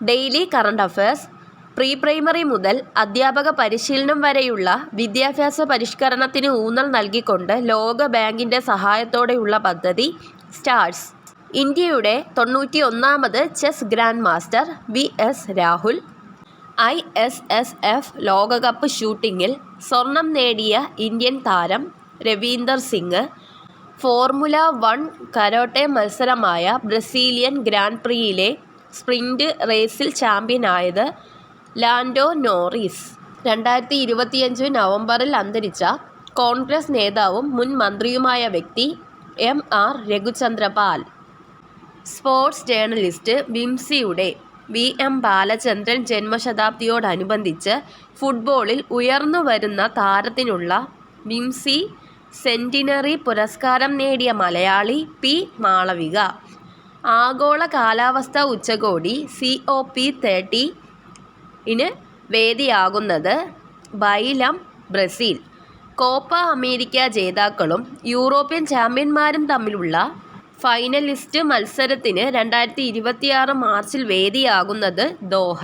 Daily current affairs. Pre primary മുതൽ അധ്യാപക പരിശീലനം വരെയുള്ള വിദ്യാഭ്യാസ പരിഷ്കരണത്തിന് ഊന്നൽ നൽകിക്കൊണ്ട് ലോക ബാങ്കിൻ്റെ സഹായത്തോടെയുള്ള പദ്ധതി സ്റ്റാർസ്. ഇന്ത്യയുടെ 91ാമത് chess grand master VS Rahul. ISSF ലോകകപ്പ് ഷൂട്ടിങ്ങിൽ സ്വർണം നേടിയ ഇന്ത്യൻ താരം രവീന്ദർ സിംഗ്. ഫോർമുല 1 കരോട്ടെ മത്സരമായ ബ്രസീലിയൻ ഗ്രാൻഡ് പ്രിയിലെ സ്പ്രിന്റ് റേസിൽ ചാമ്പ്യനായത് ലാൻഡോ നോറിസ്. 2025 നവംബറിൽ അന്തരിച്ച കോൺഗ്രസ് നേതാവും മുൻ മന്ത്രിയുമായ വ്യക്തി MR രഘുചന്ദ്രപാൽ. സ്പോർട്സ് ജേർണലിസ്റ്റ് വിംസിയുടെ VM ബാലചന്ദ്രൻ ജന്മശതാബ്ദിയോടനുബന്ധിച്ച് ഫുട്ബോളിൽ ഉയർന്നുവരുന്ന താരത്തിനുള്ള വിംസി സെന്റിനറി പുരസ്കാരം നേടിയ മലയാളി P മാളവിക. ആഗോള കാലാവസ്ഥാ ഉച്ചകോടി COP30 വേദിയാകുന്നത് ബൈലം ബ്രസീൽ. കോപ്പ അമേരിക്ക ജേതാക്കളും യൂറോപ്യൻ ചാമ്പ്യന്മാരും തമ്മിലുള്ള ഫൈനലിസ്റ്റ് മത്സരത്തിന് 2026 മാർച്ചിൽ വേദിയാകുന്നത് ദോഹ.